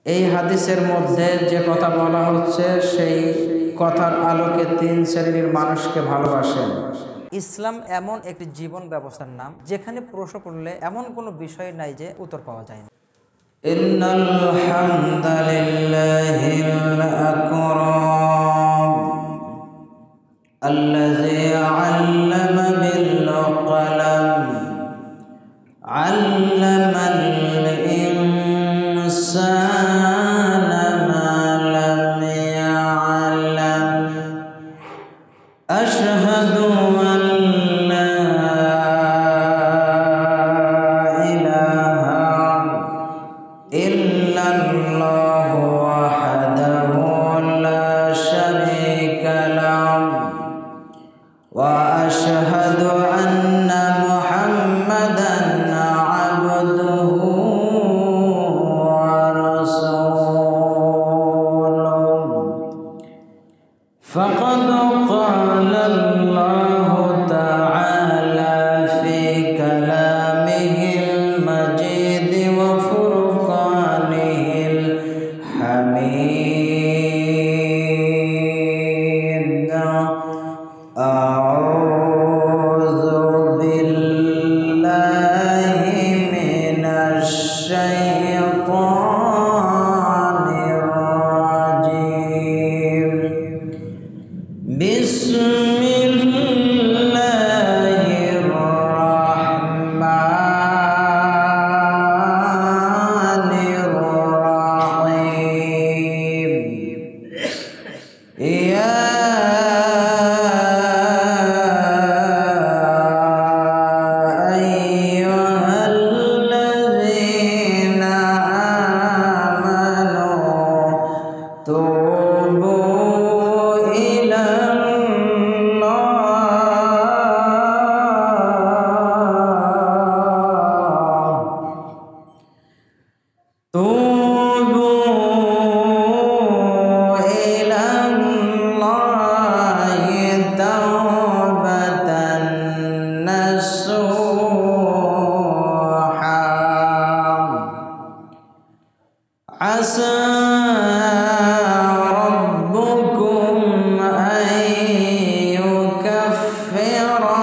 এই হাদিসের মধ্যে যে কথা বলা হচ্ছে সেই কথার আলোকে 3 শ্রেণীর মানুষকে ভালোবাসেন। ইসলাম এমন একটি জীবন ব্যবস্থার নাম যেখানে প্রশ্ন করলে এমন কোনো বিষয় নাই যে উত্তর পাওয়া যায় না। ইন্নাল হামদালিল্লাহিল আকরাম আল্লাযী আল্লামা বিল কলম আল্লামাল ইনসানা মা লাম ইয়ালাম আশহাদু আন লা ইলাহা ইল্লাল্লাহু ওয়াহদাহু লা শারীকা লাহু ওয়া আশহাদু আন্না মুহাম্মাদান আবদুহু ওয়া রাসূলুহু ফাকাদ ক্বালা আল্লাহু তাআলা ফি কালামিহিল মাজিদ ওয়া ফুরকানিহিল হামিদ আউযু বিল্লাহি মিনাশ শাইতানির রাজীম বিসমিল্লাহির রাহমানির রাহিম ইয়া আইয়ুহাল্লাযীনা আমানু তুবু ইলাল্লাহি তাওবাতান নাসুহা আসা রাব্বুকুম আন ইউকাফিরা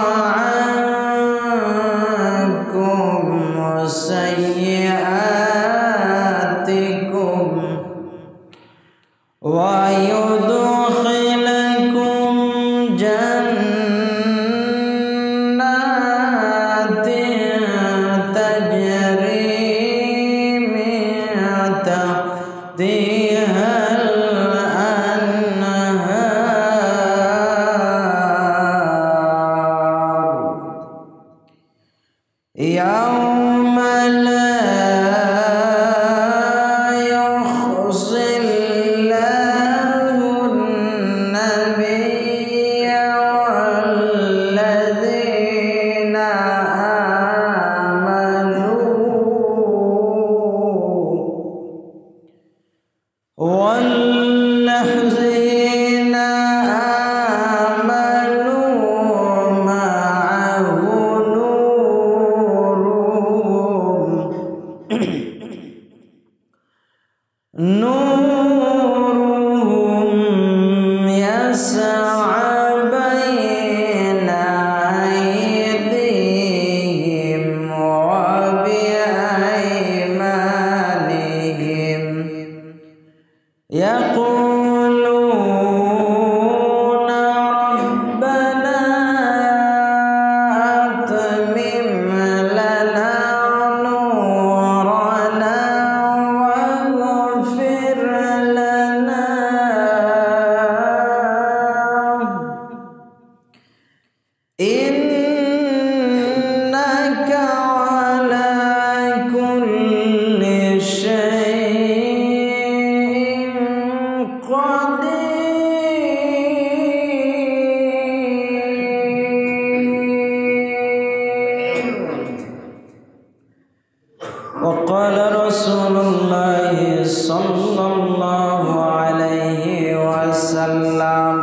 আনকুম সাইয়্যাতিকুম ويدخلكم جنات تجري من تحتها الأنهار يوم لا يخزي النبي والذين آمنوا معه نورهم يسعى بين أيديهم وبأيمانهم يقولون ربنا أتمم لنا نورنا واغفر لنا إنك على كل شيء قدير. وقال رسول الله صلى الله عليه وسلم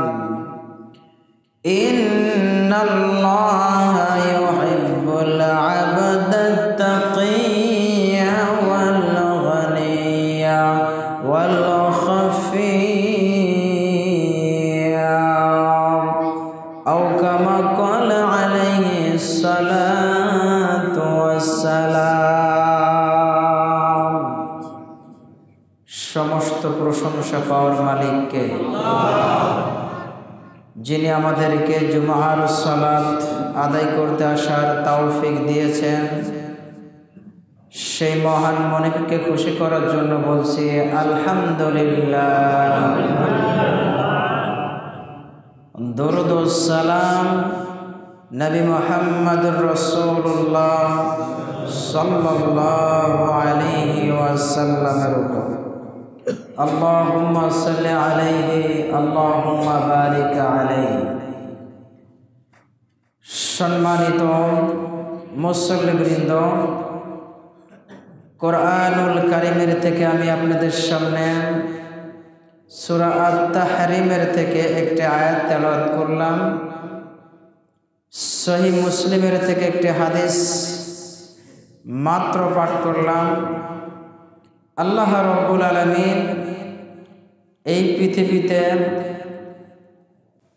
إن الله يحب العبد التقي والغني والخفية أو كما قال عليه الصلاة والسلام। সমস্ত প্রশংসা পাওয়ার মালিককে, যিনি আমাদেরকে জুমার সালাত আদায় করতে আসার তৌফিক দিয়েছেন। সেই মহান মালিককে খুশি করার জন্য বলছি আলহামদুলিল্লাহ। দরুদ ও সালাম নবী মুহাম্মদুর রাসূলুল্লাহ সাল্লাল্লাহু আলাইহি ওয়াসাল্লামের উপর। আল্লাহুম্মা সাল্লি আলাইহি আল্লাহুম্মা বারিক আলাইহি। সম্মানিত মুসল্লিবৃন্দ, কোরআনুল কারীমের থেকে আমি আপনাদের সামনে সূরা আত-তাহরিমের থেকে একটি আয়াত তেলাওয়াত করলাম। সহিহ মুসলিমের থেকে একটি হাদিস মাত্র পাঠ করলাম। আল্লাহ রাব্বুল আলামিন এই পৃথিবীতে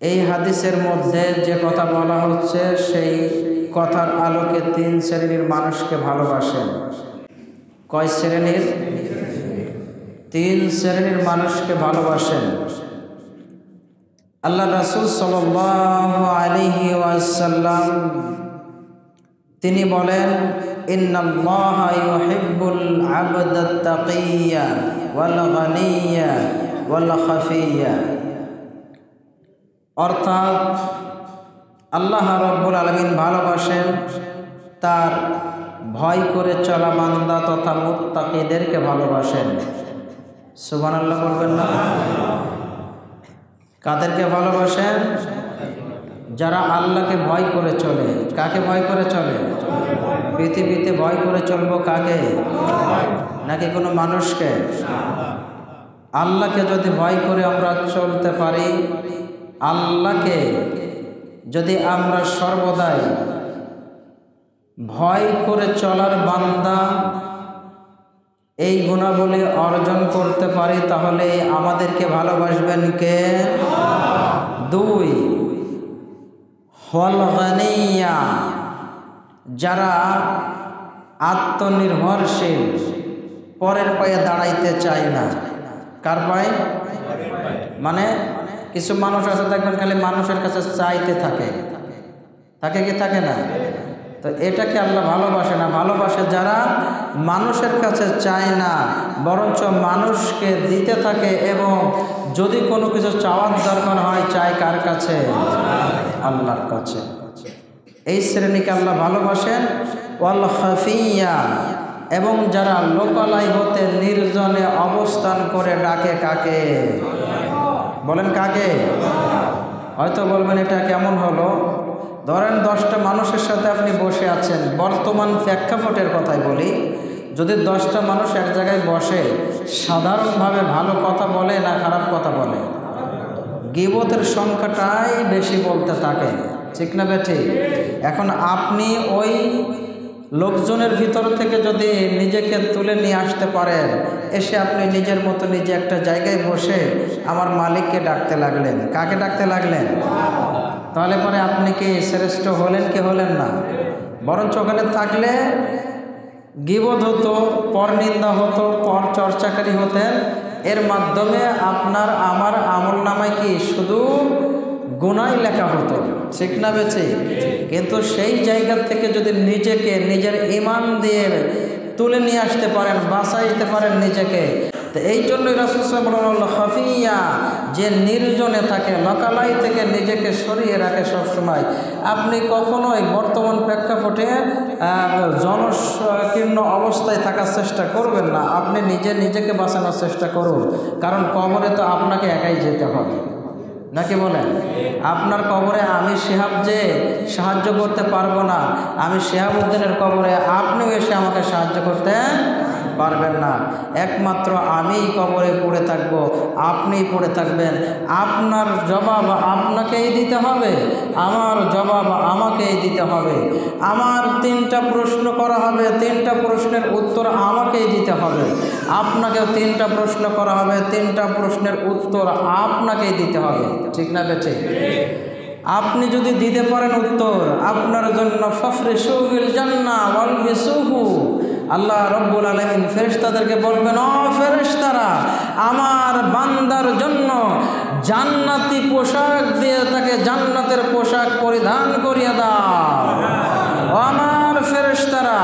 এই হাদিসের মধ্যে যে কথা বলা হচ্ছে সেই কথার আলোকে তিন শ্রেণীর মানুষকে ভালোবাসেন। কয় শ্রেণীর? তিন শ্রেণীর মানুষকে ভালোবাসেন। আল্লাহ রাসূল সাল্লাল্লাহু আলাইহি ওয়াসাল্লাম তিনি বলেন, ইন্নাল্লাহা ইউহিব্বুল আবদাত তাকিয়্যা ওয়াল গানিয়্যা ওয়াল খাফিয়্যা। অর্থাৎ আল্লাহ রাব্বুল আলামিন ভালোবাসেন তার ভয় করে চলা বান্দা তথা মুত্তাকিদেরকে ভালোবাসেন। সুবহানাল্লাহ বলবেন না? কাদেরকে ভালোবাসেন? যারা আল্লাহকে ভয় করে চলে। কাকে ভয় করে চলে? পৃথিবীতে ভয় করে চলবো কাকে? নাকি কোনো মানুষকে? আল্লাহকে যদি ভয় করে আমরা চলতে পারি, আল্লাহকে যদি আমরা সর্বদাই ভয় করে চলার বান্দা এই গুণাবলী অর্জন করতে পারি, তাহলে আমাদেরকে ভালোবাসবেন কে? দুই, হল গানিয়া, যারা আত্মনির্ভরশীল, পরের পায়ে দাঁড়াইতে চায় না। কার পায়ে? মানে কিছু মানুষ আছে দেখবেন খালি মানুষের কাছে চাইতে থাকে, থাকে কি থাকে না? তো এটাকে আল্লাহ ভালোবাসে না। ভালোবাসে যারা মানুষের কাছে চায় না, বরঞ্চ মানুষকে দিতে থাকে, এবং যদি কোনো কিছু চাওয়ার দরকার হয় চায় কার কাছে? আল্লাহর কাছে। এই শ্রেণীকে আল্লাহ ভালোবাসেন। ওয়াল খাফিয়া, এবং যারা লোকালয় হতে নির্জনে অবস্থান করে ডাকে কাকে? বলেন কাকে? হয়তো বলবেন এটা কেমন হলো? ধরেন 10টা মানুষের সাথে আপনি বসে আছেন, বর্তমান প্রেক্ষাপটের কথাই বলি। যদি 10টা মানুষ এক জায়গায় বসে, সাধারণভাবে ভালো কথা বলে না খারাপ কথা বলে? গীবতের সংখ্যাটাই বেশি বলতে থাকে, ঠিক না বেঠিক? এখন আপনি ওই লোকজনের ভিতর থেকে যদি নিজেকে তুলে নিয়ে আসতে পারেন, এসে আপনি নিজের মতো নিজে একটা জায়গায় বসে আমার মালিককে ডাকতে লাগলেন। কাকে ডাকতে লাগলেন? তাহলে পরে আপনি কি শ্রেষ্ঠ হলেন কি হলেন না? বরঞ্চ ওখানে থাকলে গীবত হতো, পরনিন্দা হতো, পর চর্চাকারী হতেন। এর মাধ্যমে আপনার আমার আমলনামায় কি শুধু গুনাহ লেখা হতো, ঠিক না বেছে? কিন্তু সেই জায়গা থেকে যদি নিজেকে নিজের ঈমান দিয়ে তুলে নিয়ে আসতে পারেন, বাঁচাইতে পারেন নিজেকে, তো এই জন্যই রাসূল সাল্লাল্লাহু আলাইহি ওয়াসাল্লাম খাফিয়া, যে নির্জনে থাকে, লোকালয় থেকে নিজেকে সরিয়ে রাখে সবসময়। আপনি কখনোই বর্তমান প্রেক্ষাপটে জনকীর্ণ অবস্থায় থাকার চেষ্টা করবেন না। আপনি নিজেকে বাঁচানোর চেষ্টা করুন, কারণ কবরে তো আপনাকে একাই যেতে হবে, নাকি বলেন? আপনার কবরে আমি শিহাব যে সাহায্য করতে পারবো না, আমি শিহাবউদ্দিনের কবরে আপনিও এসে আমাকে সাহায্য করতে পারবেন না। একমাত্র আমিই কবরে পড়ে থাকব, আপনিই পড়ে থাকবেন। আপনার জবাব আপনাকেই দিতে হবে, আমার জবাব আমাকেই দিতে হবে। আমার 3টা প্রশ্ন করা হবে, 3টা প্রশ্নের উত্তর আমাকেই দিতে হবে। আপনাকেও 3টা প্রশ্ন করা হবে, 3টা প্রশ্নের উত্তর আপনাকেই দিতে হবে। ঠিক না বেঠিক? আপনি যদি দিতে পারেন উত্তর, আপনার জন্য ফাফরিশু বিল জান্নাহ ওয়ালবিসুহু, আল্লাহ রব্বুল আলামিন ফেরেশতাদেরকে বলবেন, ও ফেরেশতারা, আমার বান্দার জন্য জান্নাতি পোশাক দিয়ে তাকে জান্নাতের পোশাক পরিধান করিয়ে দাও। আমার ফেরেশতারা,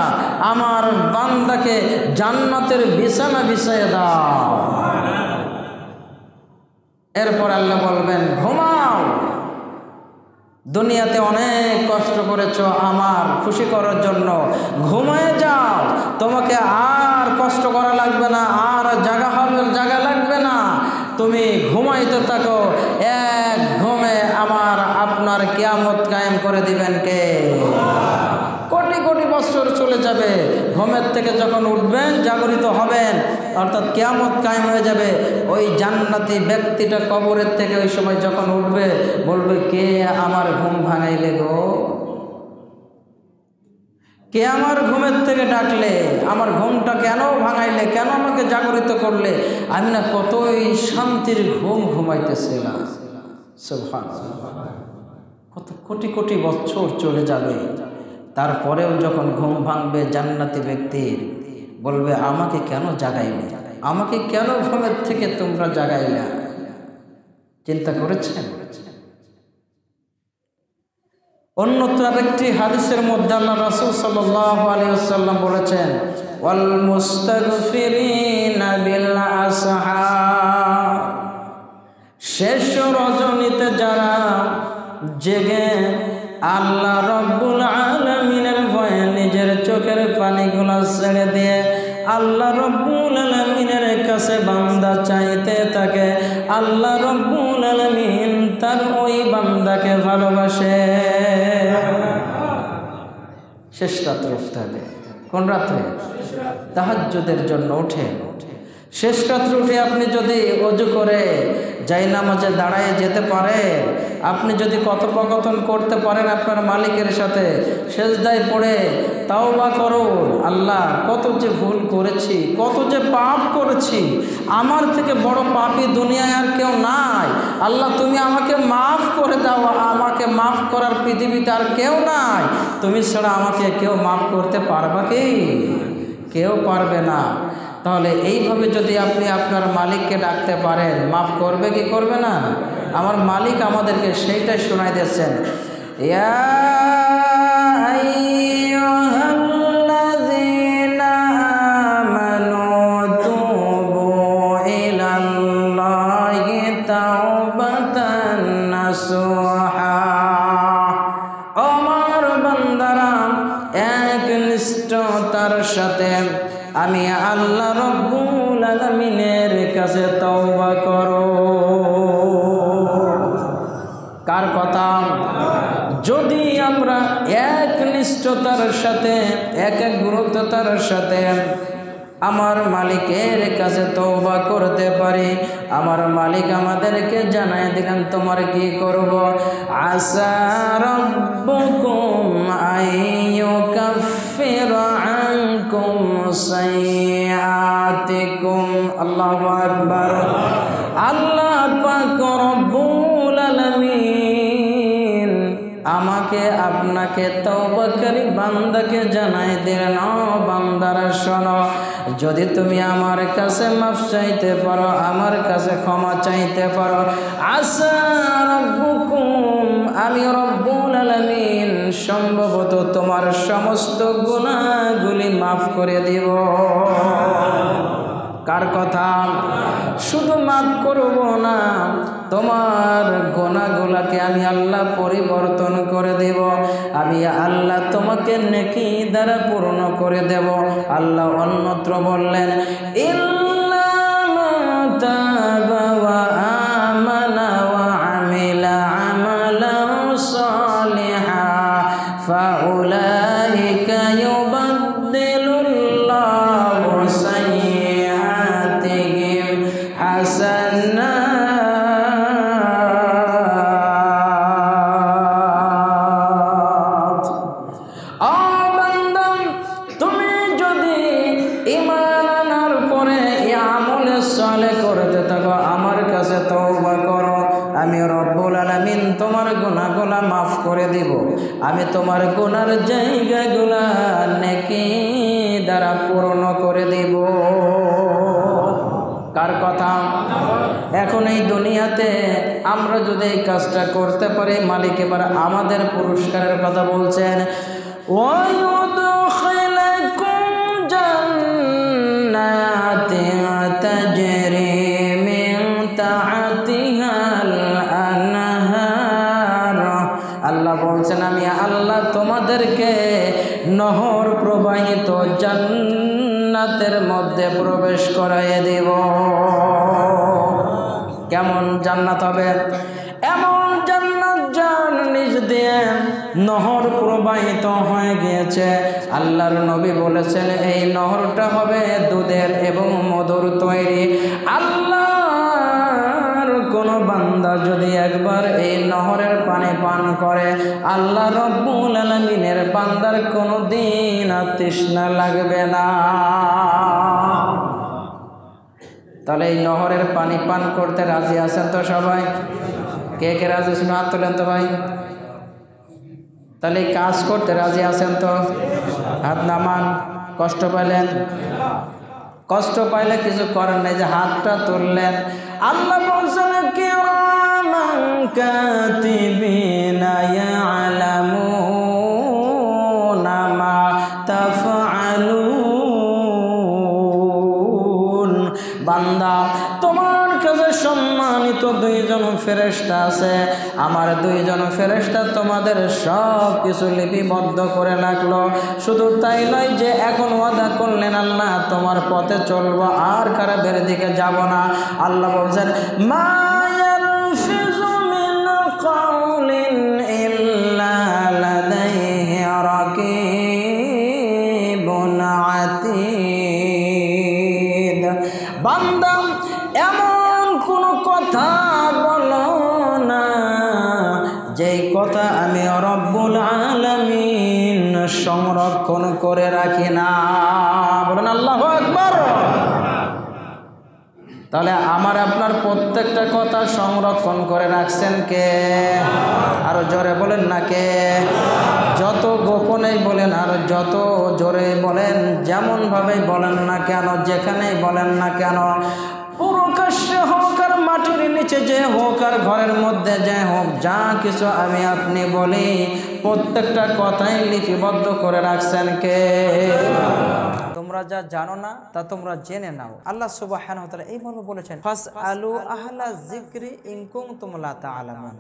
আমার বান্দাকে জান্নাতের বিছানা বিছাইয়ে দাও। এরপর আল্লাহ বলবেন, ঘুমাও, দুনিয়াতে অনেক কষ্ট করেছ আমার খুশি করার জন্য, ঘুমিয়ে যাও, তোমাকে আর কষ্ট করা লাগবে না, আর জাগা লাগবে না, তুমি ঘুমাইতে থাকো। এক ঘুমে আপনার কিয়ামত কায়েম করে দিবেন কে? কোটি কোটি বছর চলে যাবে, ঘুমের থেকে যখন উঠবেন, জাগরিত হবেন, অর্থাৎ কিয়ামত কায়েম হয়ে যাবে। ওই জান্নাতি ব্যক্তিটা কবরের থেকে ওই সময় যখন উঠবে, বলবে, কে আমার ঘুম ভাঙাইলে গো? কে আমার ঘুমের থেকে ডাকলে? আমার ঘুমটা কেন ভাঙাইলে? কেন আমাকে জাগরিত করলে? আমি না কতই শান্তির ঘুম ঘুমাইতেছিলাম। সুবহানাল্লাহ। কত কোটি কোটি বছর চলে যাবে, তারপরেও যখন ঘুম ভাঙবে জান্নাতি ব্যক্তির, বলবে, আমাকে কেন জাগাইলে? আমাকে কেন ঘুমের থেকে তোমরা জাগাইলে? চিন্তা করেছেন? অন্যত্র আরেকটি হাদিসের মধ্যে আল্লাহ রাসূল সাল্লাল্লাহু আলাইহি ওয়াসাল্লাম বলেছেন, ওয়াল মুস্তাগফিরিনা বিল আসহার, শেষ রজনীতে যারা জেগে আল্লাহ রব্বুল আলামিনের ভয়ে নিজের চোখের পানিগুলো ছেড়ে দিয়ে আল্লাহ রব্বুল আলামিনের কাছে বান্দা চাইতে থাকে, আল্লাহ রব্বুল আলামিন তার ওই বান্দাকে ভালোবাসে। শেষ রাত্রে উঠতে হবে। কোন রাত্রে? তাহাজ্জুদের জন্য উঠে। শেষ রাত্রে উঠে আপনি যদি ওযু করে জায়নামাজে দাঁড়ায় যেতে পারেন, আপনি যদি কথোপকথন করতে পারেন আপনার মালিকের সাথে, সেজদায় পড়ে তাওবা করুন, আল্লাহ কত যে ভুল করেছি, কত যে পাপ করেছি, আমার থেকে বড় পাপী দুনিয়ায় আর কেউ নাই, আল্লাহ তুমি আমাকে মাফ করে দাও, আমাকে মাফ করার পৃথিবীতে আর কেউ নাই, তুমি ছাড়া আমাকে কেউ মাফ করতে পারবা কি? কেউ পারবে না। তাহলে এইভাবে যদি আপনি আপনার মালিককে ডাকতে পারেন, মাফ করবে কি করবে না? আমার মালিক আমাদেরকে সেইটাই শোনাই দিয়েছেন, ইয়া আইয়ুহাল্লাযীনা আমানু তুবু ইলাল্লাহি তাওবাতান নাসুহা, আমার বান্দারা একনিষ্ঠতার সাথে আমি আল্লাহ রব্বুল আলামিনের কাছে তওবা করো। কার কথা? যদি আমরা একনিষ্ঠতার সাথে, একাগ্রতার সাথে আমার মালিকের কাছে তওবা করতে পারি, আমার মালিক আমাদেরকে জানায় দিলেন তোমার কি করব, আসা রাব্বুকুম আইয়ুকাফিরা আনকুম সাইয়্যাতিকুম। আল্লাহু আকবার। আল্লাহ পাক রব্বুল আলামিন আমাকে আপনাকে তওবাকারী বান্দাকে জানায় দিলেন, ও বান্দারা শোনো, যদি তুমি আমার কাছে মাফ চাইতে পারো, আমার কাছে ক্ষমা চাইতে পারো, আসা রাব্বুকুম, আমি রব্বুল আলামিন সম্ভবত তোমার সমস্ত গুনাহগুলি মাফ করে দিব। কার কথা? শুধু মাফ করব না, তোমার গুনাহগুলোকে আমি আল্লাহ পরিবর্তন করে দেব, আমি আল্লাহ তোমাকে নেকি দ্বারা পূর্ণ করে দেব। আল্লাহ অন্যত্র বললেন, ইল্লা মান তাবা ওয়া আমানা ওয়া আমিলা আমালান সালিহান ফাউলাইকা ইউবাদদিলুল্লাহু হাসানাত। ও বান্দা, তুমি যদি ঈমান আনার পরে এই আমলে সালেহ করতে থাকো, আমার কাছে তওবা করো, আমি রব্বুল আলামিন তোমার গুনাহগুলো মাফ করে দিব। আমি তোমার গুনার জায়গাগুলো নেকি দ্বারা পূর্ণ করে দিব। কার কথা? এখন এই দুনিয়াতে আমরা যদি এই কাজটা করতে পারি, মালিক এবার আমাদের পুরস্কারের কথা বলছেন। وَيُدْخِلَكُمْ جَنَّاتٍ تَجْرِي مِنْ تَحْتِهَا الْأَنْهَارُ। আল্লাহ বলছেন, আমি আল্লাহ তোমাদেরকে নহর প্রবাহিত জান্নাতের মধ্যে প্রবেশ করাইয়ে দেব। কেমন জান্নাত হবে? এমন জান্নাত যার নিচ দিয়ে নহর প্রবাহিত হয়ে গিয়েছে। আল্লাহর নবী বলেছেন, এই নহরটা হবে দুধের এবং মধুর তৈরি। আল্লাহর কোন বান্দা যদি একবার এই নহরের পানি পান করে, আল্লাহ রব্বুল আলামিনের বান্দার কোনো দিন আর তৃষ্ণা লাগবে না। তাহলে এই নহরের পানি পান করতে রাজি আছেন তো সবাই? কে কে রাজি আছেন হাত তোলেন তো ভাই। তাহলে কাজ করতে রাজি আছেন তো? হাত নামান। কষ্ট পাইলেন? কষ্ট পাইলে কিছু করেন নাই, যে হাতটা তুললেন। আল্লাহ বলছেন, কিরামান কাতিবিনা ইয়ালামুনা মা তাফআলুন। বান্দা, তোমার কাছে সম্মানিত দুইজন ফেরেশতা আছে। আমার দুইজন ফেরেশতা তোমাদের সব কিছু লিপিবদ্ধ করে রাখলো। শুধু তাই নয় যে এখন ওয়াদা করলেন আল্লাহ তোমার পথে চলবো, আর খারাপের দিকে যাব না। আল্লাহ বলছেন, মা ইয়ালফিযু মিন কাওলিন ইল্লা লাদাইহি রাকীবুন আতীদ। বান্দা, এমন কোনো কথা বলো না যেই কথা আমি রব্বুল আলামিন সংরক্ষণ করে রাখি না। বলেন আল্লাহু আকবার। তাহলে আমার আপনার প্রত্যেকটা কথা সংরক্ষণ করে রাখছেন কে? আরো জোরে বলেন না কে? যত গোপনেই বলেন আর যত জোরে বলেন, যেমন ভাবে বলেন না কেন, যেখানেই বলেন না কেন, প্রকাশ্যে হোক আর মাটির নিচে যে হোক আর ঘরের মধ্যে যে হোক, যা কিছু আমি আপনি বলি প্রত্যেকটা কথাই লিপিবদ্ধ করে রাখছেন কে? তোমরা যা জানো না তা তোমরা জেনে নাও। আল্লাহ সুবহানাহু ওয়া তাআলা এই মর্মে বলেছেন, ফাসআলু আহলা যিকরি ইন কুনতুম লা তা'লামুন।